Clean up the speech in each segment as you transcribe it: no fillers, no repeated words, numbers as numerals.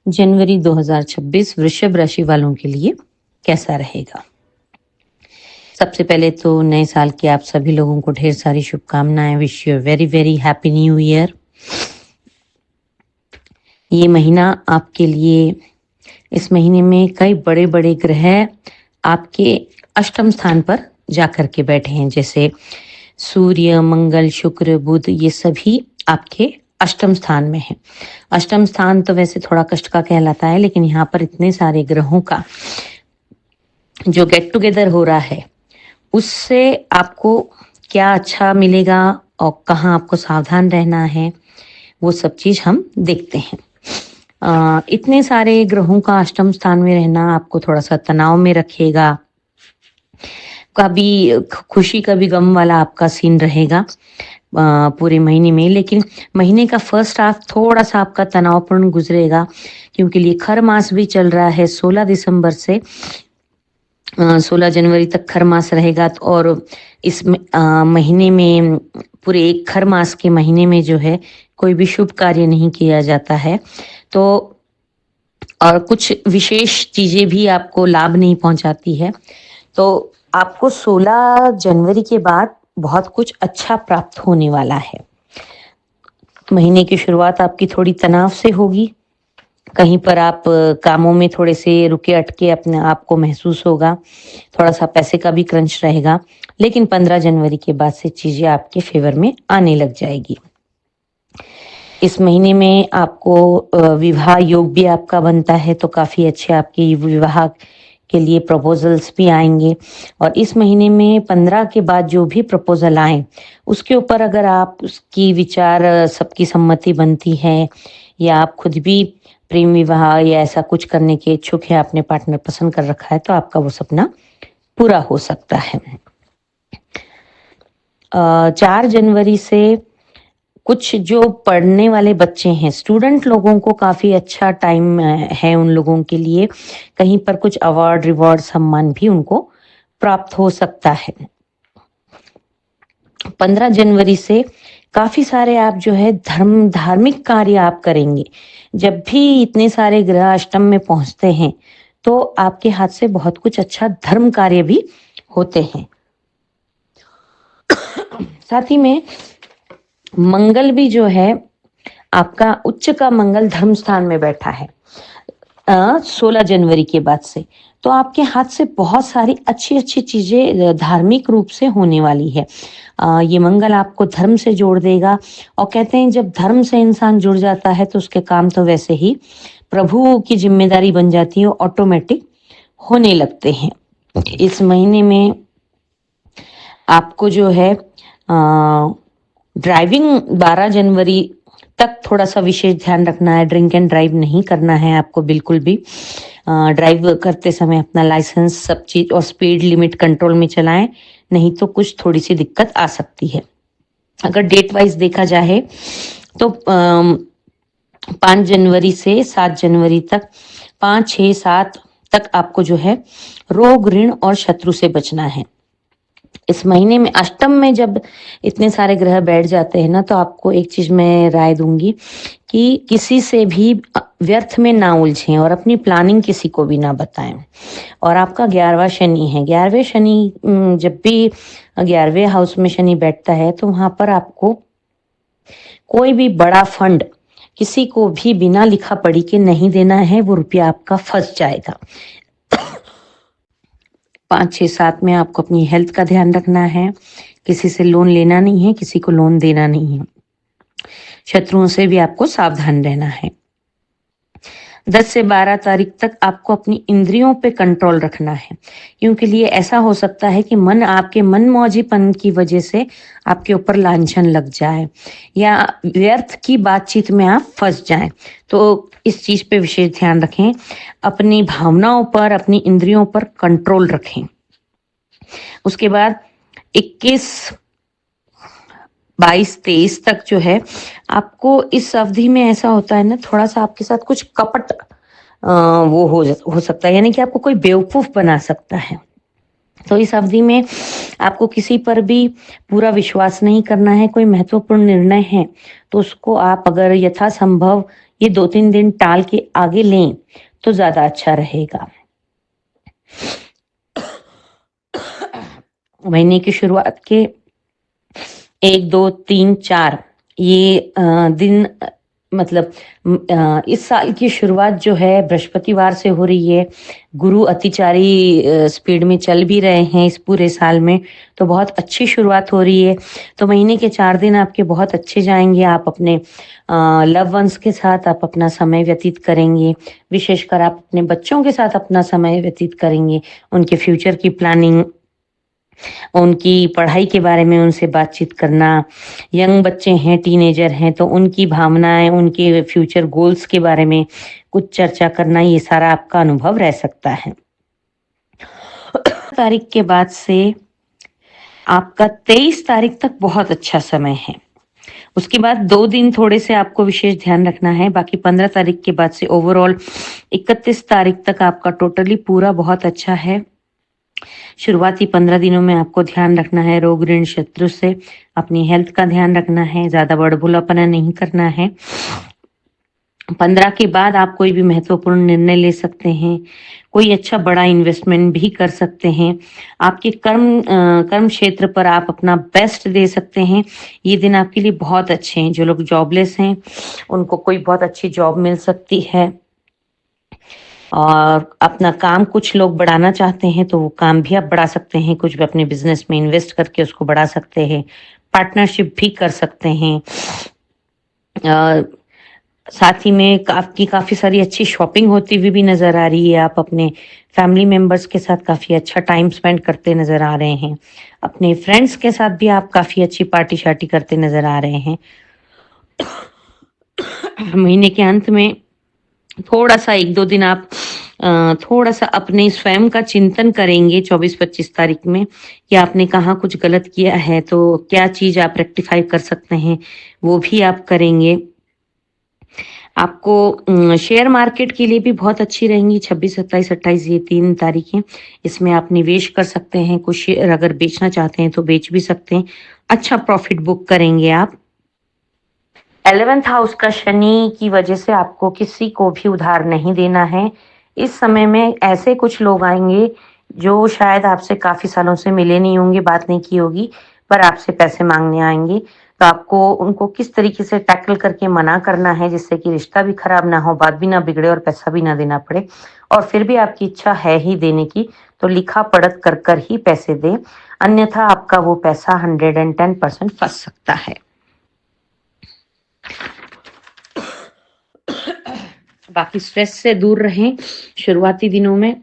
जनवरी 2026 वृषभ राशि वालों के लिए कैसा रहेगा। सबसे पहले तो नए साल की आप सभी लोगों को ढेर सारी शुभकामनाएं। Wish you very very happy new year. ये महीना आपके लिए, इस महीने में कई बड़े बड़े ग्रह आपके अष्टम स्थान पर जाकर के बैठे हैं, जैसे सूर्य, मंगल, शुक्र, बुध, ये सभी आपके अष्टम स्थान में है। अष्टम स्थान तो वैसे थोड़ा कष्ट का कहलाता है, लेकिन यहाँ पर इतने सारे ग्रहों का जो गेट टुगेदर हो रहा है, उससे आपको क्या अच्छा मिलेगा और कहाँ आपको सावधान रहना है, वो सब चीज हम देखते हैं। इतने सारे ग्रहों का अष्टम स्थान में रहना आपको थोड़ा सा तनाव में रखेगा। कभी खुशी कभी गम वाला आपका सीन रहेगा पूरे महीने में, लेकिन महीने का फर्स्ट हाफ थोड़ा सा आपका तनावपूर्ण गुजरेगा, क्योंकि लिए खर मास भी चल रहा है। 16 दिसंबर से 16 जनवरी तक खर मास रहेगा, और इस महीने में, पूरे एक खर मास के महीने में जो है कोई भी शुभ कार्य नहीं किया जाता है, तो और कुछ विशेष चीजें भी आपको लाभ नहीं पहुंचाती है। तो आपको 16 जनवरी के बाद बहुत कुछ अच्छा प्राप्त होने वाला है। महीने की शुरुआत आपकी थोड़ी तनाव से होगी, कहीं पर आप कामों में थोड़े से रुके अटके अपने आप को महसूस होगा, थोड़ा सा पैसे का भी क्रंच रहेगा, लेकिन 15 जनवरी के बाद से चीजें आपके फेवर में आने लग जाएगी। इस महीने में आपको विवाह योग भी आपका बनता है, तो काफी अच्छे आपके विवाह के लिए प्रपोजल्स भी आएंगे। और इस महीने में 15 के बाद जो भी प्रपोजल आए, उसके ऊपर अगर आप उसकी विचार सबकी सम्मति बनती है, या आप खुद भी प्रेम विवाह या ऐसा कुछ करने के इच्छुक है, आपने पार्टनर पसंद कर रखा है, तो आपका वो सपना पूरा हो सकता है। 4 जनवरी से कुछ जो पढ़ने वाले बच्चे हैं, स्टूडेंट लोगों को काफी अच्छा टाइम है उन लोगों के लिए। कहीं पर कुछ अवार्ड, रिवॉर्ड, सम्मान भी उनको प्राप्त हो सकता है। 15 जनवरी से काफी सारे आप जो है धार्मिक कार्य आप करेंगे। जब भी इतने सारे ग्रह अष्टम में पहुंचते हैं, तो आपके हाथ से बहुत कुछ अच्छा धर्म कार्य भी होते हैं। साथ ही में मंगल भी जो है आपका उच्च का मंगल धर्म स्थान में बैठा है 16 जनवरी के बाद से, तो आपके हाथ से बहुत सारी अच्छी अच्छी चीजें धार्मिक रूप से होने वाली है। ये मंगल आपको धर्म से जोड़ देगा, और कहते हैं जब धर्म से इंसान जुड़ जाता है तो उसके काम तो वैसे ही प्रभु की जिम्मेदारी बन जाती है, ऑटोमेटिक होने लगते हैं। इस महीने में आपको जो है ड्राइविंग 12 जनवरी तक थोड़ा सा विशेष ध्यान रखना है। ड्रिंक एंड ड्राइव नहीं करना है आपको बिल्कुल भी। ड्राइव करते समय अपना लाइसेंस, सब चीज और स्पीड लिमिट कंट्रोल में चलाएं, नहीं तो कुछ थोड़ी सी दिक्कत आ सकती है। अगर डेट वाइज देखा जाए तो 5 जनवरी से 7 जनवरी तक, 5, 6, 7 तक आपको जो है रोग, ऋण और शत्रु से बचना है। इस महीने में अष्टम में जब इतने सारे ग्रह बैठ जाते हैं ना, तो आपको एक चीज मैं राय दूंगी कि किसी से भी व्यर्थ में ना उलझें और अपनी प्लानिंग किसी को भी ना बताएं। और आपका 11वां शनि है। 11वें शनि, जब भी 11वें हाउस में शनि बैठता है, तो वहां पर आपको कोई भी बड़ा फंड किसी को भी बिना लिखा पढ़ी के नहीं देना है, वो रुपया आपका फंस जाएगा। 5, 6, 7 में आपको अपनी हेल्थ का ध्यान रखना है, किसी से लोन लेना नहीं है, किसी को लोन देना नहीं है, शत्रुओं से भी आपको सावधान रहना है। 10 से 12 तारीख तक आपको अपनी इंद्रियों पे कंट्रोल रखना है, क्योंकि लिए ऐसा हो सकता है कि मन आपके मनमौजीपन की वजह से आपके ऊपर लांछन लग जाए, या व्यर्थ की बातचीत में आप फंस जाएं। तो इस चीज पे विशेष ध्यान रखें, अपनी भावनाओं पर, अपनी इंद्रियों पर कंट्रोल रखें। उसके बाद 21, 22, 23 तक जो है आपको इस अवधि में ऐसा होता है ना, थोड़ा सा आपके साथ कुछ कपट वो हो सकता है, यानी कि आपको कोई बेवकूफ बना सकता है। तो इस अवधि में आपको किसी पर भी पूरा विश्वास नहीं करना है। कोई महत्वपूर्ण निर्णय है तो उसको आप अगर यथासंभव ये 2-3 दिन टाल के आगे लें तो ज्यादा अच्छा रहेगा। महीने की शुरुआत के 1, 2, 3, 4 ये दिन मतलब इस साल की शुरुआत जो है बृहस्पतिवार से हो रही है। गुरु अतिचारी स्पीड में चल भी रहे हैं इस पूरे साल में, तो बहुत अच्छी शुरुआत हो रही है। तो महीने के 4 दिन आपके बहुत अच्छे जाएंगे। आप अपने लव वंस के साथ आप अपना समय व्यतीत करेंगे। विशेषकर आप अपने बच्चों के साथ अपना समय व्यतीत करेंगे। उनके फ्यूचर की प्लानिंग, उनकी पढ़ाई के बारे में उनसे बातचीत करना। यंग बच्चे हैं, टीनेजर हैं, तो उनकी भावनाएं, उनके फ्यूचर गोल्स के बारे में कुछ चर्चा करना, ये सारा आपका अनुभव रह सकता है। तारीख के बाद से आपका 23 तारीख तक बहुत अच्छा समय है। उसके बाद 2 दिन थोड़े से आपको विशेष ध्यान रखना है। बाकी 15 तारीख के बाद से ओवरऑल 31 तारीख तक आपका टोटली पूरा बहुत अच्छा है। शुरुआती 15 दिनों में आपको ध्यान रखना है रोग ऋण शत्रु से, अपनी हेल्थ का ध्यान रखना है, ज्यादा बड़बोलापना नहीं करना है। 15 के बाद आप कोई भी महत्वपूर्ण निर्णय ले सकते हैं, कोई अच्छा बड़ा इन्वेस्टमेंट भी कर सकते हैं। आपके कर्म क्षेत्र पर आप अपना बेस्ट दे सकते हैं। ये दिन आपके लिए बहुत अच्छे हैं। जो लोग जॉबलेस हैं उनको कोई बहुत अच्छी जॉब मिल सकती है, और अपना काम कुछ लोग बढ़ाना चाहते हैं तो वो काम भी आप बढ़ा सकते हैं। कुछ भी अपने बिजनेस में इन्वेस्ट करके उसको बढ़ा सकते हैं, पार्टनरशिप भी कर सकते हैं। साथ ही में आपकी काफी सारी अच्छी शॉपिंग होती हुई भी नजर आ रही है। आप अपने फैमिली मेंबर्स के साथ काफी अच्छा टाइम स्पेंड करते नजर आ रहे हैं। अपने फ्रेंड्स के साथ भी आप काफी अच्छी पार्टी शार्टी करते नजर आ रहे हैं। महीने के अंत में थोड़ा सा 1-2 दिन आप थोड़ा सा अपने स्वयं का चिंतन करेंगे 24-25 तारीख में कि आपने कहाँ कुछ गलत किया है, तो क्या चीज आप रेक्टिफाई कर सकते हैं वो भी आप करेंगे। आपको शेयर मार्केट के लिए भी बहुत अच्छी रहेंगी 26, 27, 28 ये 3 तारीखें। इसमें आप निवेश कर सकते हैं। कुछ शेयर अगर बेचना चाहते हैं तो बेच भी सकते हैं। अच्छा प्रॉफिट बुक करेंगे आप। 11th हाउस का शनि की वजह से आपको किसी को भी उधार नहीं देना है। इस समय में ऐसे कुछ लोग आएंगे जो शायद आपसे काफी सालों से मिले नहीं होंगे, बात नहीं की होगी, पर आपसे पैसे मांगने आएंगे। तो आपको उनको किस तरीके से टैकल करके मना करना है जिससे कि रिश्ता भी खराब ना हो, बात भी ना बिगड़े और पैसा भी ना देना पड़े। और फिर भी आपकी इच्छा है ही देने की तो लिखा पढ़त कर कर ही पैसे दें, अन्यथा आपका वो पैसा 110% फंस सकता है। बाकी स्ट्रेस से दूर रहें। शुरुआती दिनों में,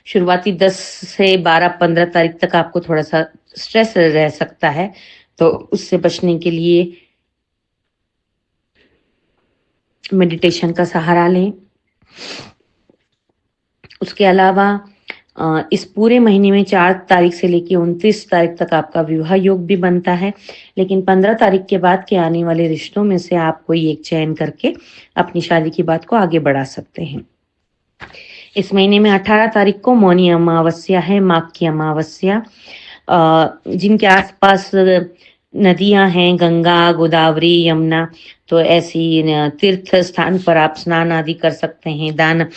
शुरुआती 10 से 12-15 तारीख तक आपको थोड़ा सा स्ट्रेस रह सकता है, तो उससे बचने के लिए मेडिटेशन का सहारा लें। उसके अलावा इस पूरे महीने में 4 तारीख से लेकर 29 तारीख तक आपका विवाह योग भी बनता है, लेकिन 15 तारीख के बाद के आने वाले रिश्तों में से आप कोई एक चयन करके अपनी शादी की बात को आगे बढ़ा सकते हैं। इस महीने में 18 तारीख को मौनी अमावस्या है, माघ की अमावस्या। जिनके आसपास नदियां हैं, गंगा, गोदावरी, यमुना, तो ऐसी तीर्थ स्थान पर आप स्नान आदि कर सकते हैं। दान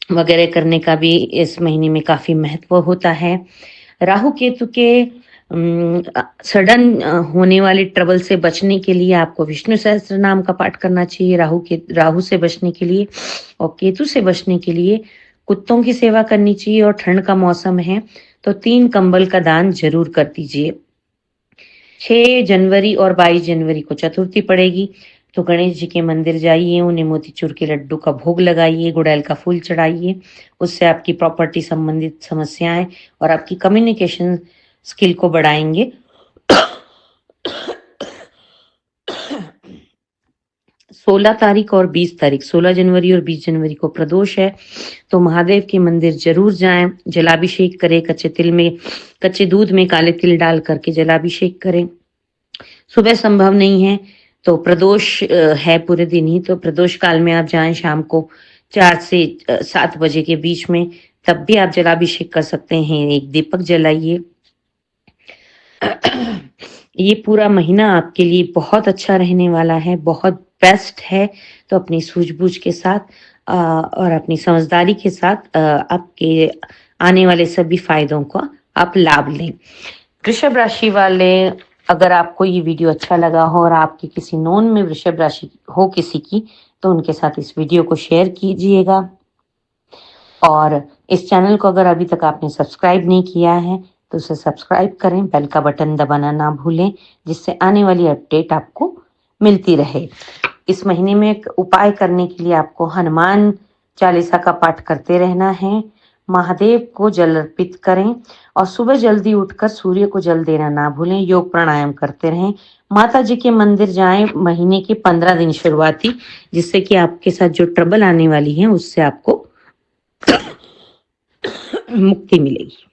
वगैरह करने का भी इस महीने में काफी महत्व होता है। राहु केतु के सडन होने वाले ट्रबल से बचने के लिए आपको विष्णु सहस्त्र नाम का पाठ करना चाहिए। राहु से बचने के लिए और केतु से बचने के लिए कुत्तों की सेवा करनी चाहिए। और ठंड का मौसम है तो 3 कंबल का दान जरूर कर दीजिए। 6 जनवरी और 22 जनवरी को चतुर्थी पड़ेगी, तो गणेश जी के मंदिर जाइए, उन्हें मोतीचूर के लड्डू का भोग लगाइए, गुड़ैल का फूल चढ़ाइए। उससे आपकी प्रॉपर्टी संबंधित समस्याएं और आपकी कम्युनिकेशन स्किल को बढ़ाएंगे। 16 तारीख और 20 तारीख, 16 जनवरी और 20 जनवरी को प्रदोष है, तो महादेव के मंदिर जरूर जाएं, जलाभिषेक करें। कच्चे दूध में काले तिल डाल करके जलाभिषेक करें। सुबह संभव नहीं है तो प्रदोष है पूरे दिन ही, तो प्रदोष काल में आप जाएं शाम को 4 से 7 बजे के बीच में, तब भी आप जलाभिषेक कर सकते हैं। एक दीपक जलाइए। ये पूरा महीना आपके लिए बहुत अच्छा रहने वाला है, बहुत बेस्ट है, तो अपनी सूझबूझ के साथ और अपनी समझदारी के साथ आपके आने वाले सभी फायदों का आप लाभ लें। वृषभ राशि वाले, अगर आपको ये वीडियो अच्छा लगा हो और आपके किसी नोन में वृषभ राशि हो किसी की, तो उनके साथ इस वीडियो को शेयर कीजिएगा। और इस चैनल को अगर अभी तक आपने सब्सक्राइब नहीं किया है तो उसे सब्सक्राइब करें, बेल का बटन दबाना ना भूलें, जिससे आने वाली अपडेट आपको मिलती रहे। इस महीने में एक उपाय करने के लिए आपको हनुमान चालीसा का पाठ करते रहना है, महादेव को जल अर्पित करें और सुबह जल्दी उठकर सूर्य को जल देना ना भूलें। योग प्राणायाम करते रहें, माता जी के मंदिर जाएं महीने के 15 दिन शुरुआती, जिससे कि आपके साथ जो ट्रबल आने वाली है उससे आपको मुक्ति मिलेगी।